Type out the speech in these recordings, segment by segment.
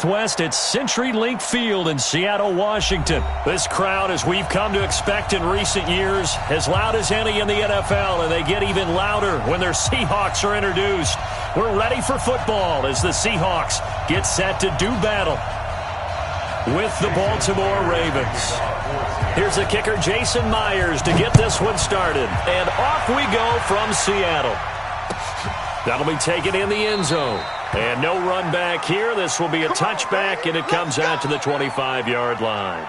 West at CenturyLink Field in Seattle, Washington. This crowd, as we've come to expect in recent years, as loud as any in the NFL, and they get even louder when their Seahawks are introduced. We're ready for football as the Seahawks get set to do battle with the Baltimore Ravens. Here's the kicker, Jason Myers, to get this one started. And off we go from Seattle. That'll be taken in the end zone. And no run back here. This will be a touchback, and it comes out to the 25-yard line.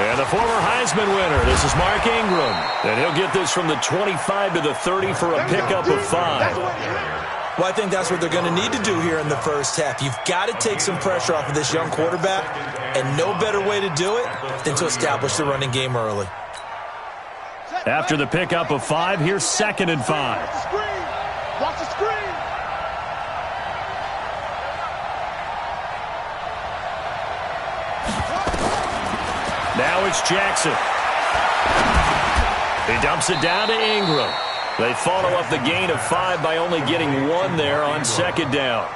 And the former Heisman winner, this is Mark Ingram. And he'll get this from the 25 to the 30 for a pickup of 5. Well, I think that's what they're going to need to do here in the first half. You've got to take some pressure off of this young quarterback, and no better way to do it than to establish the running game early. After the pickup of 5, here's 2nd and 5. Watch the screen. Now it's Jackson. He dumps it down to Ingram. They follow up the gain of 5 by only getting 1 there on 2nd down.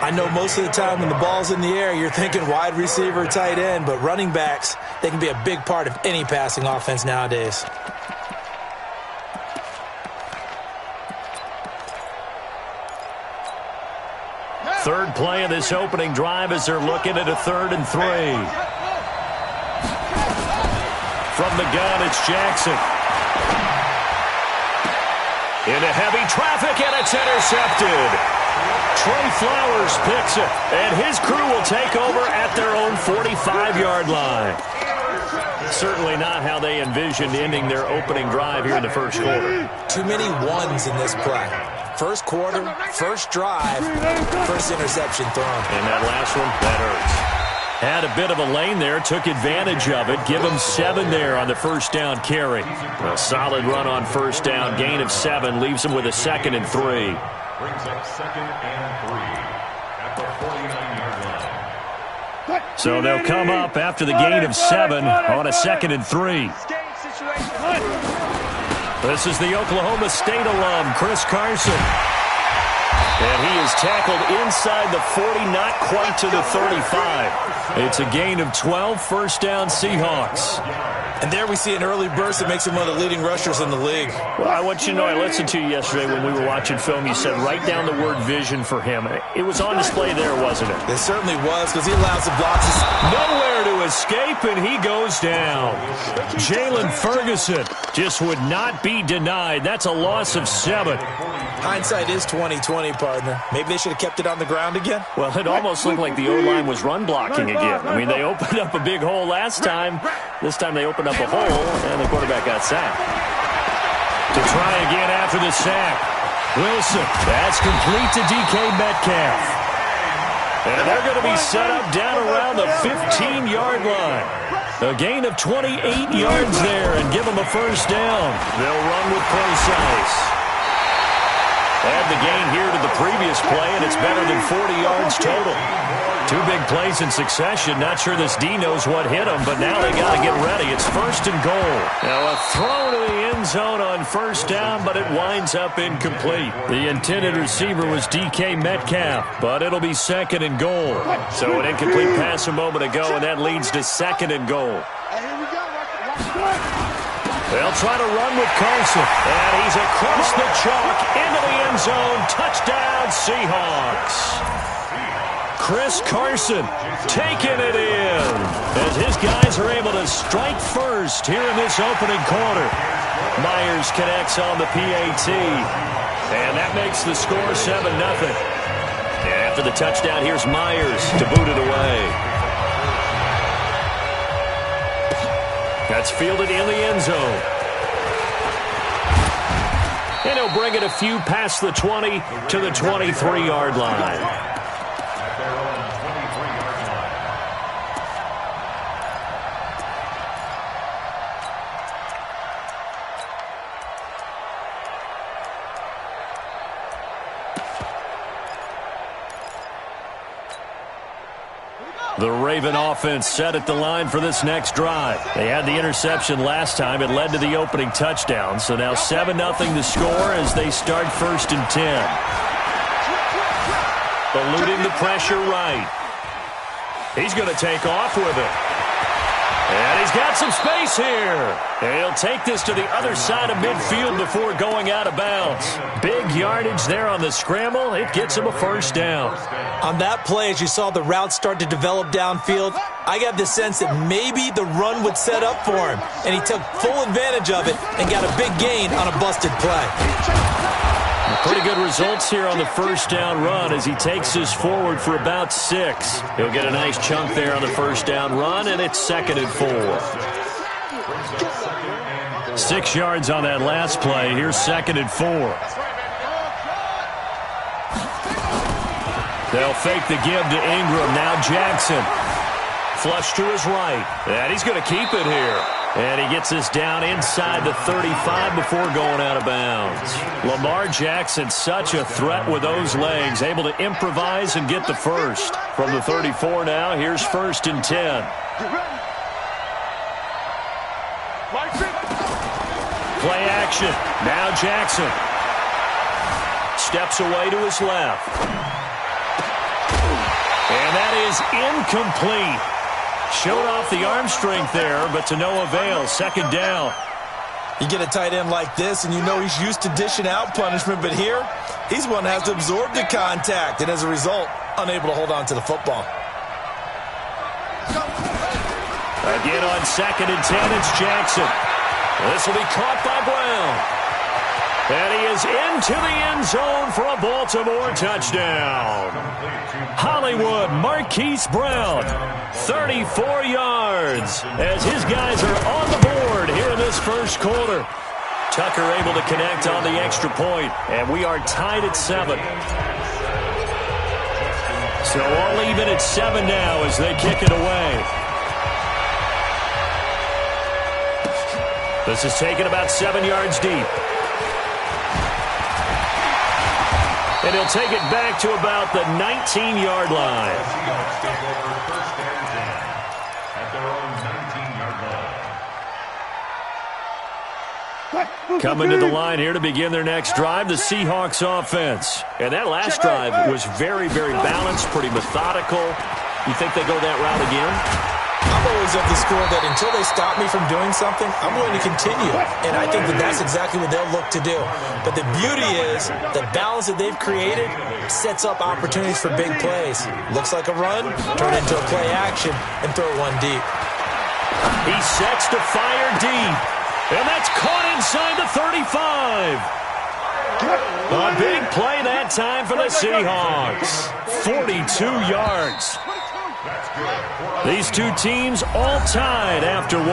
I know most of the time when the ball's in the air, you're thinking wide receiver, tight end, but running backs, they can be a big part of any passing offense nowadays. Third play of this opening drive as they're looking at a 3rd and 3. From the gun, it's Jackson. Into heavy traffic, and it's intercepted. Trey Flowers picks it, and his crew will take over at their own 45-yard line. Certainly not how they envisioned ending their opening drive here in the first quarter. Too many ones in this play. First quarter, first drive, first interception thrown. And that last one, that hurts. Had a bit of a lane there, took advantage of it. Give him 7 there on the first down carry. A solid run on first down, gain of 7, leaves him with a 2nd and 3. Brings up 2nd and 3 at the 49-yard line. So they'll come up after the gain of 7 on a 2nd and 3. This is the Oklahoma State alum, Chris Carson. And he is tackled inside the 40, not quite to the 35. It's a gain of 12, first down Seahawks. And there we see an early burst that makes him one of the leading rushers in the league. Well, I want you to know, I listened to you yesterday when we were watching film. You said write down the word vision for him. It was on display there, wasn't it? It certainly was, because he allows the blocks. Nowhere to escape, and he goes down. Jalen Ferguson just would not be denied. That's a loss of 7. Hindsight is 20/20, partner. Maybe they should have kept it on the ground again. Well, it almost looked like the O-line was run blocking again. I mean, they opened up a big hole last time. This time they opened up a hole, and the quarterback got sacked. To try again after the sack. Wilson, that's complete to DK Metcalf. And they're going to be set up down around the 15-yard line. A gain of 28 yards there and give them a first down. They'll run with precise. Add the gain here to the previous play, and it's better than 40 yards total. 2 big plays in succession. Not sure this D knows what hit him, but now they got to get ready. It's 1st and goal. Now a throw to the end zone on first down, but it winds up incomplete. The intended receiver was DK Metcalf, but it'll be 2nd and goal. So an incomplete pass a moment ago, and that leads to 2nd and goal. They'll try to run with Carson, and he's across the chalk into the end zone. Touchdown, Seahawks. Chris Carson taking it in as his guys are able to strike first here in this opening quarter. Myers connects on the PAT, and that makes the score 7-0. And after the touchdown, here's Myers to boot it away. That's fielded in the end zone. And he'll bring it a few past the 20 to the 23-yard line. The Raven offense set at the line for this next drive. They had the interception last time. It led to the opening touchdown. So now 7-0 to score as they start 1st and 10. Eluding the pressure right. He's going to take off with it. And he's got some space here. And he'll take this to the other side of midfield before going out of bounds. Big yardage there on the scramble. It gets him a 1st down. On that play, as you saw the route start to develop downfield, I got the sense that maybe the run would set up for him. And he took full advantage of it and got a big gain on a busted play. Pretty good results here on the 1st down run as he takes this forward for about 6. He'll get a nice chunk there on the 1st down run, and it's 2nd and 4. 6 yards on that last play. Here's 2nd and 4. They'll fake the give to Ingram. Now Jackson. Flush to his right. And he's going to keep it here. And he gets this down inside the 35 before going out of bounds. Lamar Jackson, such a threat with those legs, able to improvise and get the first. From the 34 now, here's 1st and 10. Play action. Now Jackson. Steps away to his left. And that is incomplete. Showed off the arm strength there, but to no avail. 2nd down. You get a tight end like this, and you know he's used to dishing out punishment, but here, he's one that has to absorb the contact, and as a result, unable to hold on to the football. Again on 2nd and 10, it's Jackson. This will be caught by Brown. And he is into the end zone for a Baltimore touchdown. Hollywood Marquise Brown, 34 yards, as his guys are on the board here in this 1st quarter. Tucker able to connect on the extra point, and we are tied at 7. So all even at 7 now as they kick it away. This is taken about 7 yards deep. And he'll take it back to about the 19-yard line. Coming to the line here to begin their next drive, the Seahawks offense. And that last drive was very, very balanced, pretty methodical. You think they go that route again? I'm always of the school that until they stop me from doing something, I'm going to continue. And I think that that's exactly what they'll look to do. But the beauty is the balance that they've created sets up opportunities for big plays. Looks like a run, turn it into a play action, and throw one deep. He sets to fire deep. And that's caught inside the 35. A big play that time for the Seahawks. 42 yards. These two teams all tied after 1.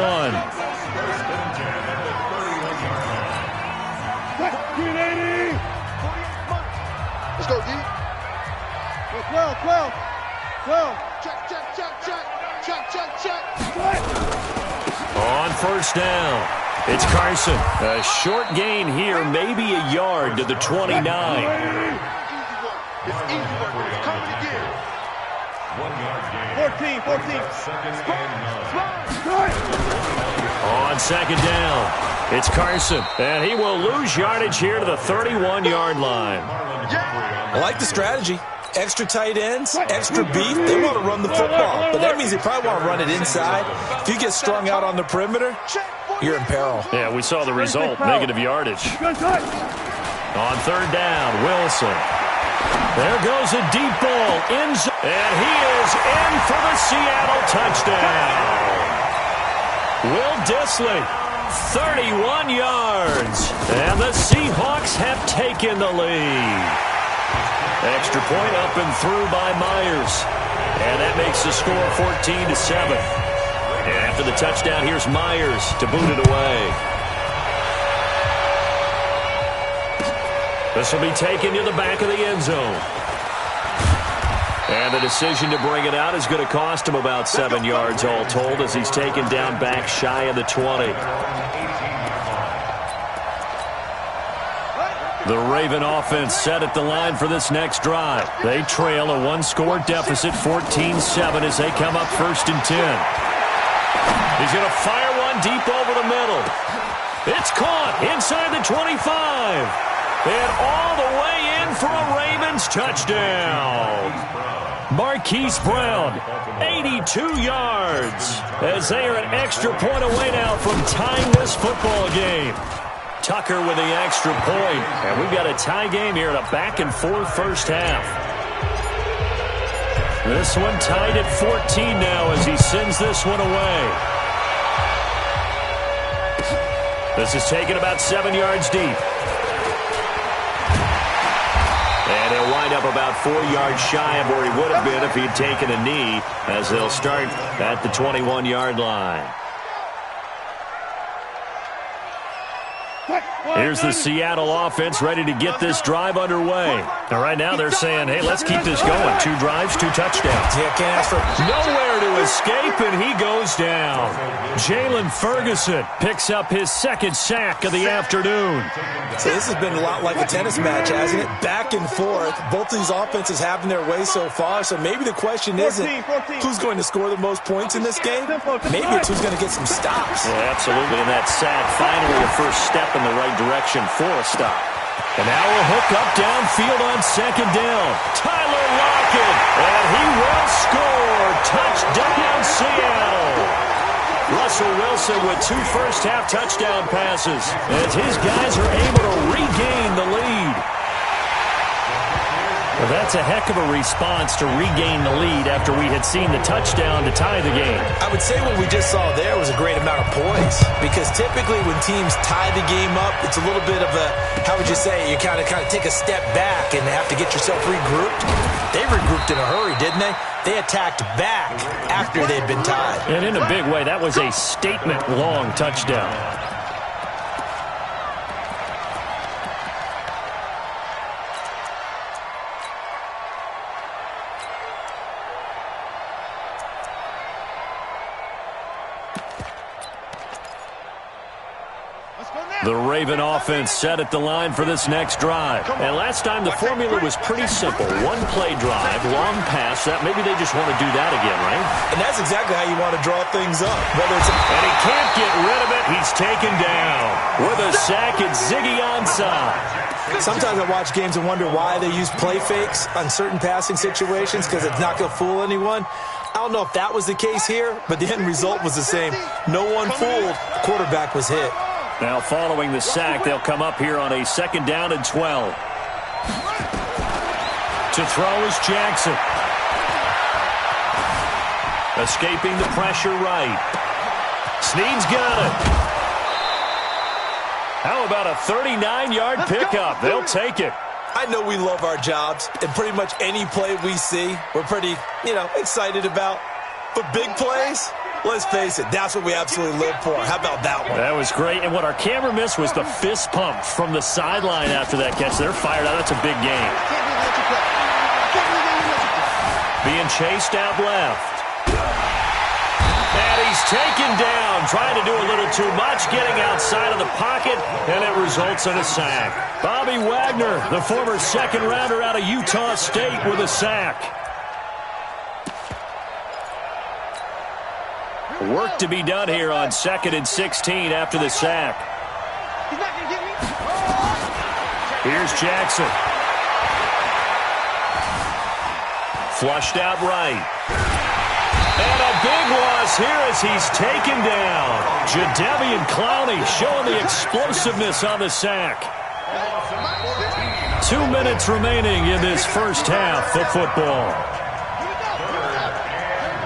Let's go, D. 12. Check. On 1st down, it's Carson. A short gain here, maybe a yard to the 29. It's easy work. It's coming again. 1 yard gain. 14. On 2nd down, it's Carson. And he will lose yardage here to the 31-yard line. I like the strategy. Extra tight ends, extra beef. They want to run the football, but that means they probably want to run it inside. If you get strung out on the perimeter, you're in peril. Yeah, we saw the result, negative yardage. On 3rd down, Wilson. There goes a deep ball. And he is in for the Seattle touchdown. Will Dissly, 31 yards. And the Seahawks have taken the lead. Extra point up and through by Myers. And that makes the score 14-7. And after the touchdown, here's Myers to boot it away. This will be taken to the back of the end zone. And the decision to bring it out is going to cost him about 7 yards all told as he's taken down back shy of the 20. The Raven offense set at the line for this next drive. They trail a one-score deficit, 14-7, as they come up 1st and 10. He's going to fire one deep over the middle. It's caught inside the 25. And all the way in for a Ravens touchdown. Marquise Brown, 82 yards, as they are an extra point away now from tying this football game. Tucker with the extra point, and we've got a tie game here in a back-and-forth first half. This one tied at 14 now as he sends this one away. This is taken about 7 yards deep. And he'll wind up about 4 yards shy of where he would have been if he'd taken a knee, as they'll start at the 21-yard line. Here's the Seattle offense ready to get this drive underway. And right now they're saying, hey, let's keep this going. 2 drives, 2 touchdowns. Yeah, can't ask for nowhere to escape, and he goes down. Jalen Ferguson picks up his 2nd sack of the afternoon. So this has been a lot like a tennis match, hasn't it? Back and forth. Both these offenses having their way so far. So maybe the question isn't who's going to score the most points in this game. Maybe it's who's going to get some stops. Yeah, absolutely. And that sack, finally a first step in the right direction for a stop. And now a hook up downfield on 2nd down. Tyler Lockett, and he will score. Touchdown, Seattle. Russell Wilson with 2 first-half touchdown passes as his guys are able to regain the lead. Well, that's a heck of a response to regain the lead after we had seen the touchdown to tie the game. I would say what we just saw there was a great amount of poise, because typically when teams tie the game up, it's a little bit of a, how would you say, you kind of take a step back and have to get yourself regrouped. They regrouped in a hurry, didn't they? They attacked back after they'd been tied. And in a big way, that was a statement-long touchdown. The Raven offense set at the line for this next drive. And last time the formula was pretty simple. 1-play drive, long pass. That maybe they just want to do that again, right? And that's exactly how you want to draw things up. And he can't get rid of it. He's taken down. With a sack, it's Ziggy Ansah. Sometimes I watch games and wonder why they use play fakes on certain passing situations, because it's not going to fool anyone. I don't know if that was the case here, but the end result was the same. No one fooled. The quarterback was hit. Now following the sack, they'll come up here on a 2nd down and 12. To throw is Jackson. Escaping the pressure right. Snead's got it. How about a 39-yard pickup? They'll take it. I know we love our jobs, and pretty much any play we see, we're pretty, excited about. But big plays, let's face it, that's what we absolutely live for. How about that one? That was great. And what our camera missed was the fist pump from the sideline after that catch. They're fired out. That's a big game. Being chased out left. And he's taken down, trying to do a little too much, getting outside of the pocket, and it results in a sack. Bobby Wagner, the former 2nd rounder out of Utah State, with a sack. Work to be done here on 2nd and 16 after the sack. Here's Jackson. Flushed out right. And a big loss here as he's taken down. Jadeveon Clowney showing the explosiveness on the sack. 2 minutes remaining in this first half of football.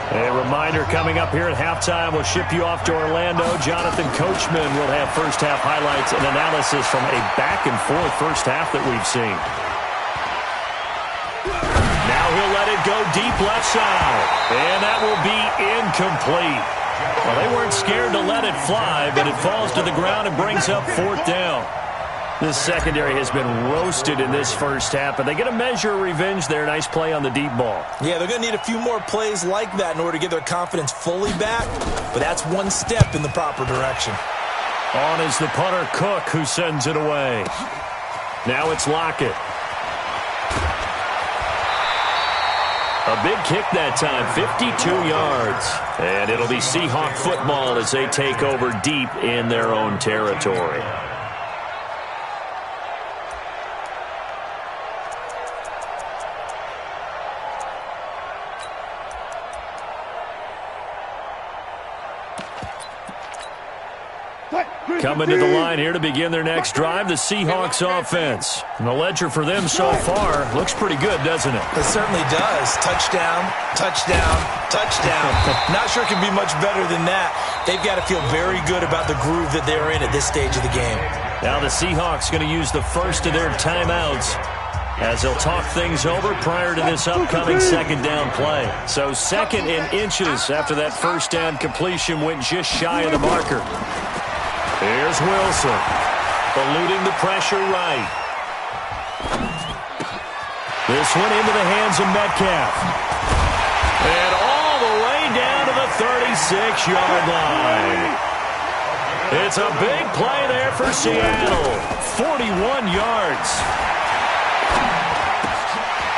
A reminder coming up here at halftime, we'll ship you off to Orlando. Jonathan Coachman will have first half highlights and analysis from a back-and-forth first half that we've seen. Now he'll let it go deep left side, and that will be incomplete. Well, they weren't scared to let it fly, but it falls to the ground and brings up 4th down. This secondary has been roasted in this first half, but they get a measure of revenge there. Nice play on the deep ball. Yeah, they're going to need a few more plays like that in order to get their confidence fully back, but that's one step in the proper direction. On is the punter, Cook, who sends it away. Now it's Lockett. A big kick that time, 52 yards. And it'll be Seahawk football as they take over deep in their own territory. Coming to the line here to begin their next drive, the Seahawks offense. And the ledger for them so far looks pretty good, doesn't it? It certainly does. Touchdown, touchdown, touchdown. Not sure it can be much better than that. They've got to feel very good about the groove that they're in at this stage of the game. Now the Seahawks going to use the first of their timeouts as they'll talk things over prior to this upcoming second down play. So second in inches after that first down completion went just shy of the marker. Here's Wilson, eluding the pressure right. This one into the hands of Metcalf. And all the way down to the 36-yard line. It's a big play there for Seattle. 41 yards.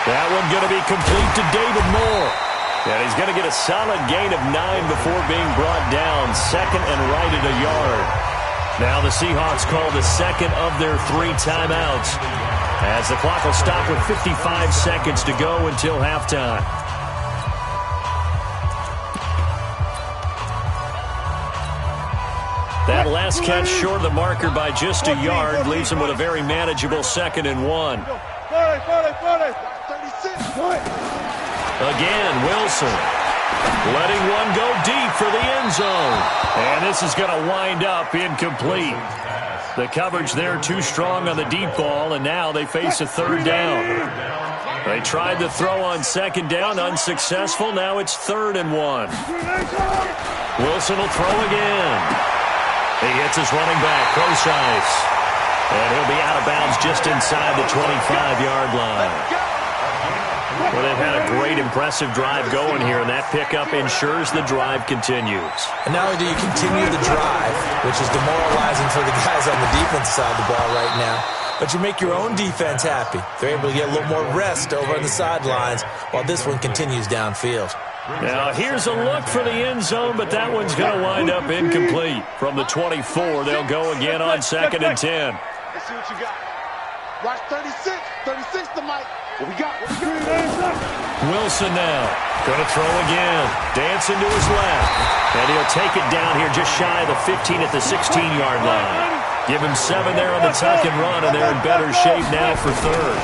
That one going to be complete to David Moore. And he's going to get a solid gain of 9 before being brought down. Second and right at a yard. Now the Seahawks call the second of their 3 timeouts as the clock will stop with 55 seconds to go until halftime. That last catch short of the marker by just a yard leaves them with a very manageable 2nd and 1. Again, Wilson. Letting one go deep for the end zone. And this is going to wind up incomplete. The coverage there too strong on the deep ball, and now they face a 3rd down. They tried to throw on 2nd down, unsuccessful. Now it's 3rd and 1. Wilson will throw again. He hits his running back, close ice. And he'll be out of bounds just inside the 25-yard line. Well, they've had a great, impressive drive going here, and that pickup ensures the drive continues. And not only do you continue the drive, which is demoralizing for the guys on the defense side of the ball right now, but you make your own defense happy. They're able to get a little more rest over on the sidelines while this one continues downfield. Now, here's a look for the end zone, but that one's going to wind up incomplete. From the 24, they'll go again on 2nd and 10. Let's see what you got. Watch 36. 36 to Mike. What we got? Wilson now. Going to throw again. Dancing to his left. And he'll take it down here just shy of the 15 at the 16-yard line. Give him 7 there on the tuck and run, and they're in better shape now for 3rd.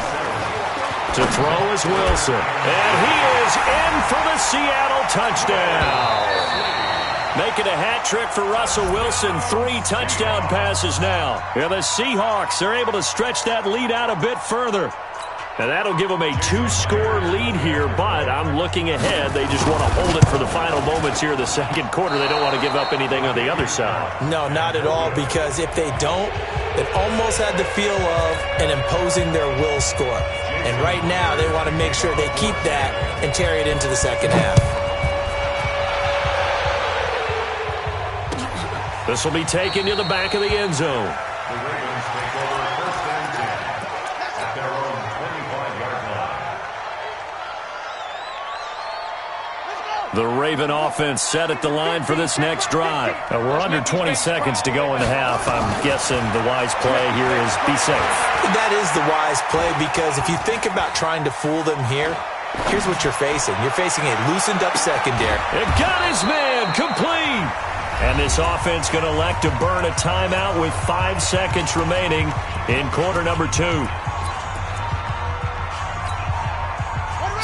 To throw is Wilson. And he is in for the Seattle touchdown. Making a hat trick for Russell Wilson. 3 touchdown passes now. And the Seahawks are able to stretch that lead out a bit further. And that'll give them a 2-score lead here, but I'm looking ahead. They just want to hold it for the final moments here in the second quarter. They don't want to give up anything on the other side. No, not at all, because if they don't, it almost had the feel of an imposing their will score. And right now, they want to make sure they keep that and carry it into the second half. This will be taken to the back of the end zone. The Ravens take over 1st and 10 at their own 25-yard line. The Raven offense set at the line for this next drive. We're under 20 seconds to go in the half. I'm guessing the wise play here is be safe. That is the wise play, because if you think about trying to fool them here, here's what you're facing. You're facing a loosened-up secondary. It got his man complete. And this offense going to elect to burn a timeout with 5 seconds remaining in quarter number 2.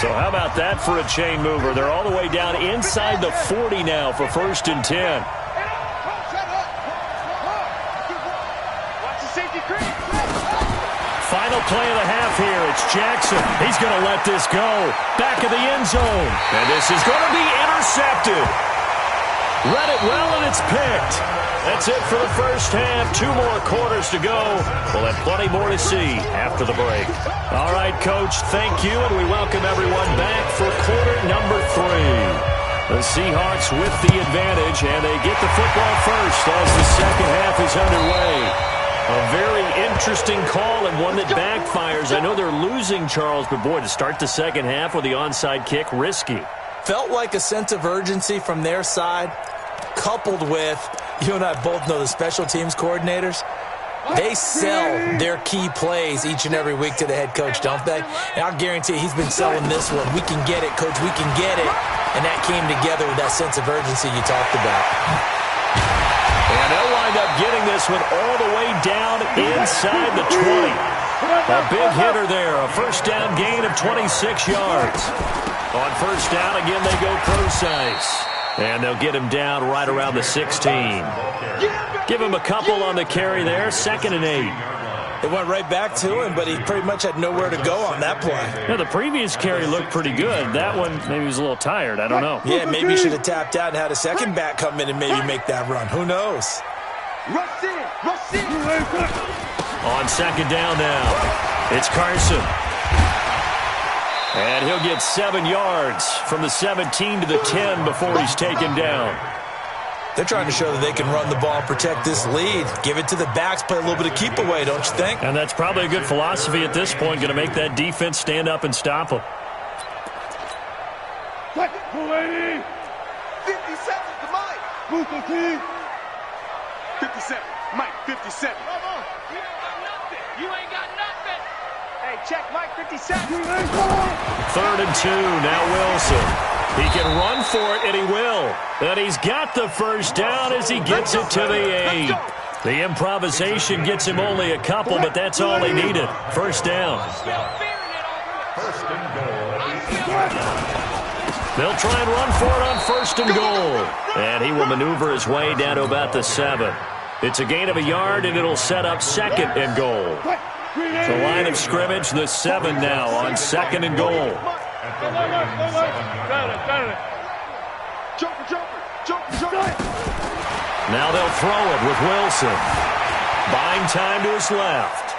So how about that for a chain mover? They're all the way down inside the 40 now for 1st and 10. Final play of the half here. It's Jackson. He's going to let this go. Back of the end zone. And this is going to be intercepted. Read it well, and it's picked. That's it for the first half. 2 more quarters to go. We'll have plenty more to see after the break. All right, Coach, thank you, and we welcome everyone back for quarter number 3. The Seahawks with the advantage, and they get the football first as the second half is underway. A very interesting call and one that backfires. I know they're losing, Charles, but boy, to start the second half with the onside kick, risky. Felt like a sense of urgency from their side, coupled with, you and I both know the special teams coordinators. They sell their key plays each and every week to the head coach, don't they? And I'll guarantee he's been selling this one. We can get it, Coach, we can get it. And that came together with that sense of urgency you talked about. And they'll wind up getting this one all the way down inside the 20. A big hitter there, a first down gain of 26 yards. On first down, again, they go precise. And they'll get him down right around the 16. Give him a couple on the carry there, 2nd and 8. They went right back to him, but he pretty much had nowhere to go on that play. Yeah, the previous carry looked pretty good. That one, maybe he was a little tired. I don't know. Yeah, maybe he should have tapped out and had a second back come in and maybe make that run. Who knows? Rush in. On second down now, it's Carson. And he'll get 7 yards from the 17 to the 10 before he's taken down. They're trying to show that they can run the ball and protect this lead. Give it to the backs, play a little bit of keep away, don't you think? And that's probably a good philosophy at this point, going to make that defense stand up and stop them. 50 seconds to Mike. 57. Mike, 57. You ain't got nothing. Hey, check Mike, 57. 3rd and 2, now Wilson. He can run for it, and he will. And he's got the first down as he gets it to the 8. The improvisation gets him only a couple, but that's all he needed. First down. First and goal. They'll try and run for it on 1st and goal. And he will maneuver his way down to about the 7. It's a gain of a yard, and it'll set up 2nd and goal. The line of scrimmage, the 7 now on 2nd and goal. Now they'll throw it with Wilson. Buying time to his left.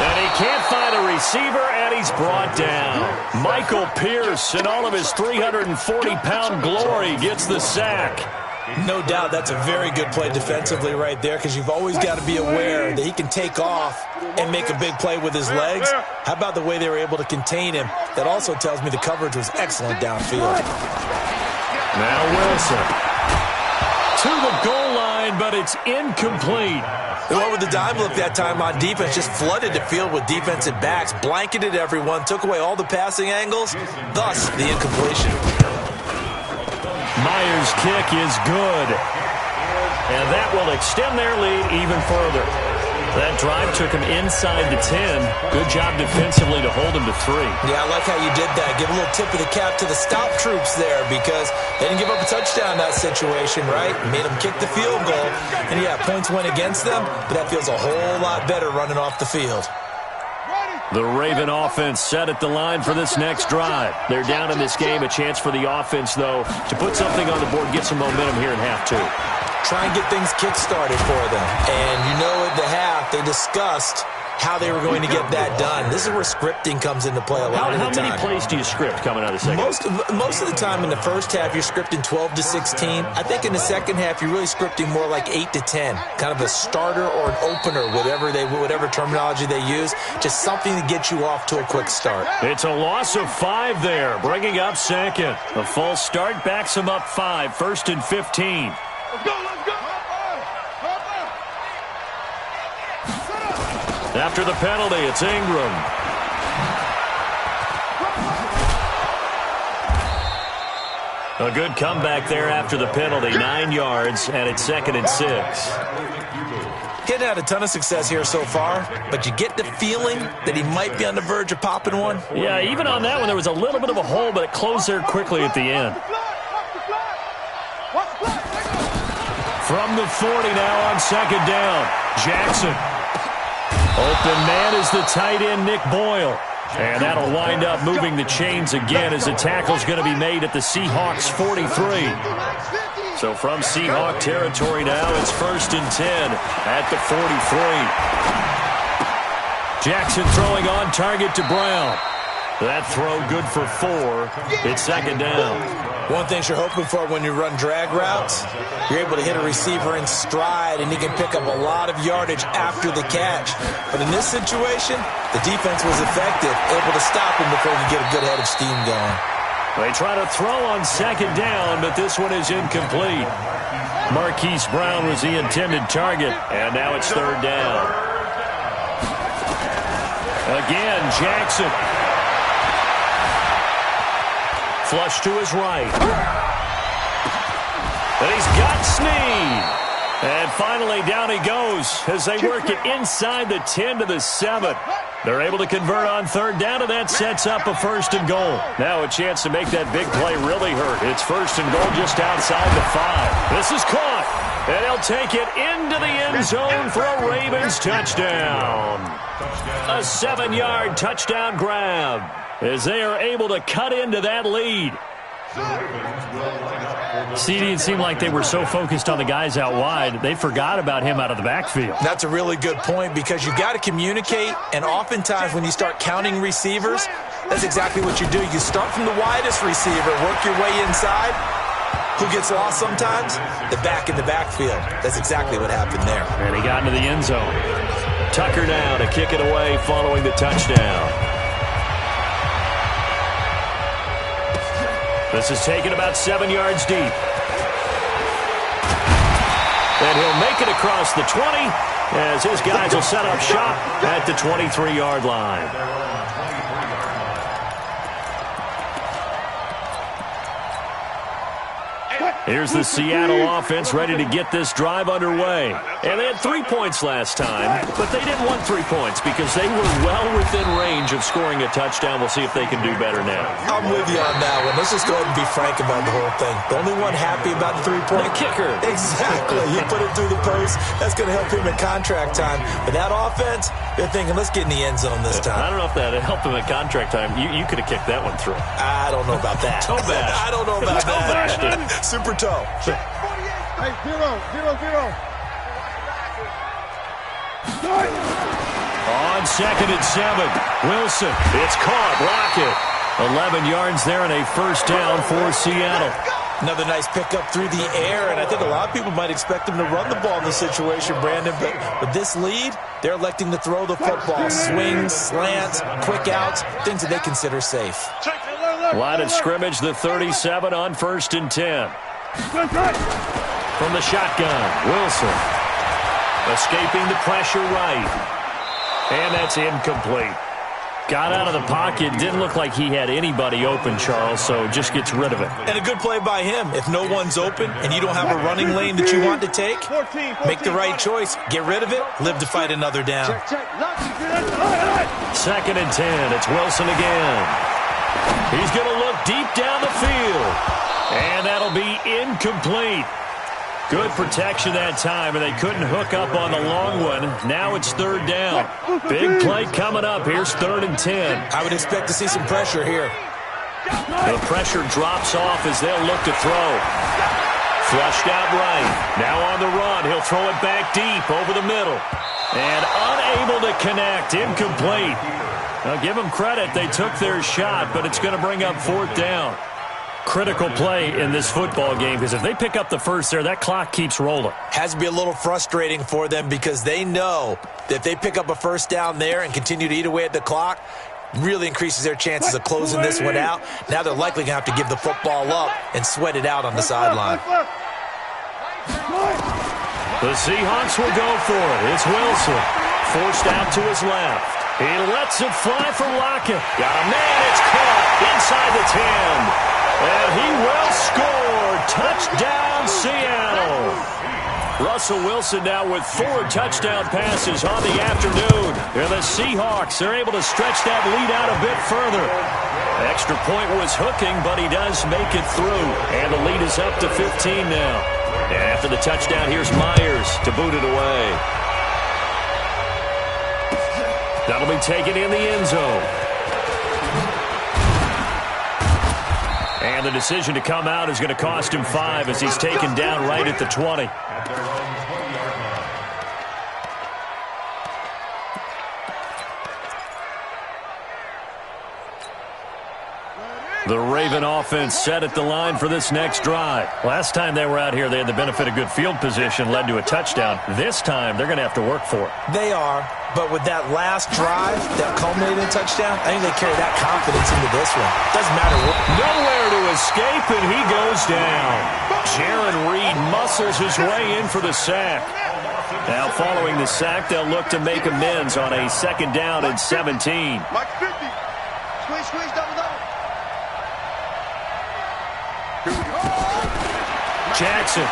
And he can't find a receiver, and he's brought down. Michael Pierce, in all of his 340-pound glory, gets the sack. No doubt that's a very good play defensively right there, because you've always got to be aware that he can take off and make a big play with his legs. How about the way they were able to contain him? That also tells me the coverage was excellent downfield. Now Wilson to the goal line, but it's incomplete. They went with the dime look that time on defense, just flooded the field with defensive backs, blanketed everyone, took away all the passing angles, thus the incompletion. Myers' kick is good. And that will extend their lead even further. That drive took him inside the 10. Good job defensively to hold him to 3. Yeah, I like how you did that. Give a little tip of the cap to the stop troops there, because they didn't give up a touchdown in that situation, right? Made them kick the field goal. And yeah, points went against them, but that feels a whole lot better running off the field. The Raven offense set at the line for this next drive. They're down in this game. A chance for the offense, though, to put something on the board, get some momentum here in half 2. Try and get things kick-started for them. And you know at the half, they discussed how they were going to get that done. This is where scripting comes into play a lot of the time. How many plays do you script coming out of the second? Most of the time in the first half, you're scripting 12 to 16. I think in the second half, you're really scripting more like 8 to 10. Kind of a starter or an opener, whatever terminology they use. Just something to get you off to a quick start. It's a loss of 5 there, bringing up 2nd. A false start backs him up 5, 1st and 15. Let's go. After the penalty, it's Ingram. A good comeback there after the penalty. 9 yards, and it's 2nd and 6. Hadn't had a ton of success here so far, but you get the feeling that he might be on the verge of popping one. Yeah, even on that one, there was a little bit of a hole, but it closed there quickly at the end. From the 40 now on 2nd down. Jackson. Open man is the tight end, Nick Boyle. And that'll wind up moving the chains again as the tackle's going to be made at the Seahawks 43. So from Seahawk territory now, it's 1st and 10 at the 43. Jackson throwing on target to Brown. That throw good for 4. It's 2nd down. One thing you're hoping for when you run drag routes, you're able to hit a receiver in stride, and he can pick up a lot of yardage after the catch. But in this situation, the defense was effective, able to stop him before he could get a good head of steam going. They try to throw on 2nd down, but this one is incomplete. Marquise Brown was the intended target, and now it's 3rd down. Again, Jackson. Flush to his right. And he's got Snead. And finally down he goes as they work it inside the 10 to the 7. They're able to convert on 3rd down, and that sets up a 1st and goal. Now a chance to make that big play really hurt. It's 1st and goal just outside the 5. This is caught, and he'll take it into the end zone for a Ravens touchdown. A 7-yard touchdown grab as they are able to cut into that lead. CD, it seemed like they were so focused on the guys out wide, they forgot about him out of the backfield. That's a really good point because you've got to communicate, and oftentimes when you start counting receivers, that's exactly what you do. You start from the widest receiver, work your way inside. Who gets lost sometimes? The back in the backfield. That's exactly what happened there. And he got into the end zone. Tucker now to kick it away following the touchdown. This is taken about 7 yards deep. And he'll make it across the 20 as his guys will set up shop at the 23-yard line. Here's the Seattle offense ready to get this drive underway. And they had 3 points last time, but they didn't want 3 points because they were well within range of scoring a touchdown. We'll see if they can do better now. I'm with you on that one. Let's just go ahead and be frank about the whole thing. The only one happy about the 3-point? The kicker. Exactly. You put it through the post. That's going to help him in contract time. But that offense, they're thinking, let's get in the end zone this time. I don't know if that helped him at contract time. You could have kicked that one through. I don't know about that. Toe bash. I don't know about Toe bashed that. it. Super toe. Hey, 0, 0, 0. On 2nd and 7, Wilson. It's caught. Rocket. 11 yards there and a 1st down for Seattle. Another nice pickup through the air, and I think a lot of people might expect them to run the ball in this situation, Brandon, but with this lead, they're electing to throw the football. Swings, slants, quick outs, things that they consider safe. Line of scrimmage, the 37 on 1st and 10. From the shotgun, Wilson. Escaping the pressure right. And that's incomplete. Got out of the pocket. Didn't look like he had anybody open, Charles, so just gets rid of it. And a good play by him. If no one's open and you don't have a running lane that you want to take, make the right choice. Get rid of it. Live to fight another down. 2nd and 10. It's Wilson again. He's going to look deep down the field. And that'll be incomplete. Good protection that time, and they couldn't hook up on the long one. Now it's 3rd down. Big play coming up. Here's 3rd and 10. I would expect to see some pressure here. The pressure drops off as they'll look to throw. Flushed out right. Now on the run. He'll throw it back deep over the middle. And unable to connect. Incomplete. Now give them credit. They took their shot, but it's going to bring up 4th down. Critical play in this football game because if they pick up the first there, that clock keeps rolling. Has to be a little frustrating for them because they know that if they pick up a 1st down there and continue to eat away at the clock, really increases their chances of closing this one out. Now they're likely going to have to give the football up and sweat it out on the sideline. The Seahawks will go for it. It's Wilson. Forced out to his left. He lets it fly for Lockett. Got a man. It's caught inside the 10. And he will score. Touchdown, Seattle. Russell Wilson now with 4 touchdown passes on the afternoon. And the Seahawks are able to stretch that lead out a bit further. Extra point was hooking, but he does make it through. And the lead is up to 15 now. And after the touchdown, here's Myers to boot it away. That'll be taken in the end zone. And the decision to come out is going to cost him 5 as he's taken down right at the 20. At their own 20-yard line. The Raven offense set at the line for this next drive. Last time they were out here, they had the benefit of good field position, led to a touchdown. This time, they're going to have to work for it. They are, but with that last drive that culminated in a touchdown, I think they carry that confidence into this one. Doesn't matter what. Nowhere to escape, and he goes down. Jaron Reed muscles his way in for the sack. Now, following the sack, they'll look to make amends on a 2nd down and 17. Mike 50. Squeeze, double. Jackson.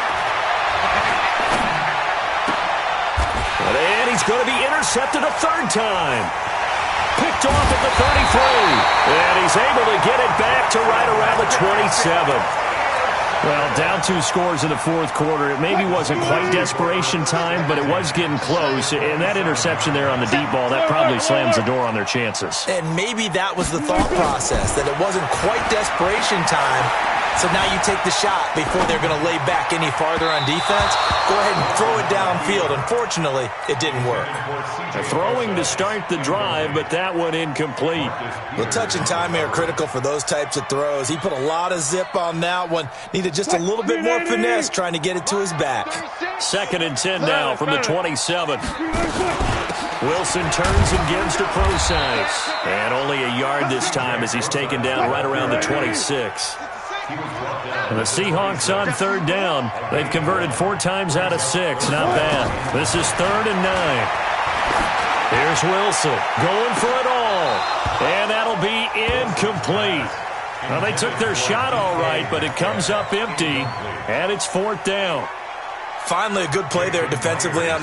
And he's going to be intercepted a 3rd time. Picked off at the 33. And he's able to get it back to right around the 27. Well, down 2 scores in the 4th quarter. It maybe wasn't quite desperation time, but it was getting close. And that interception there on the deep ball, that probably slams the door on their chances. And maybe that was the thought process, that it wasn't quite desperation time. So now you take the shot before they're going to lay back any farther on defense. Go ahead and throw it downfield. Unfortunately, it didn't work. They're throwing to start the drive, but that one incomplete. Well, touch and time are critical for those types of throws. He put a lot of zip on that one. Needed just a little bit more finesse trying to get it to his back. 2nd and 10 now from the 27. Wilson turns and gives to Procise. And only a yard this time as he's taken down right around the 26. And the Seahawks on 3rd down. They've converted 4 times out of 6. Not bad. This is 3rd and 9. Here's Wilson going for it all. And that'll be incomplete. Well, they took their shot all right, but it comes up empty. And it's 4th down. Finally, a good play there defensively on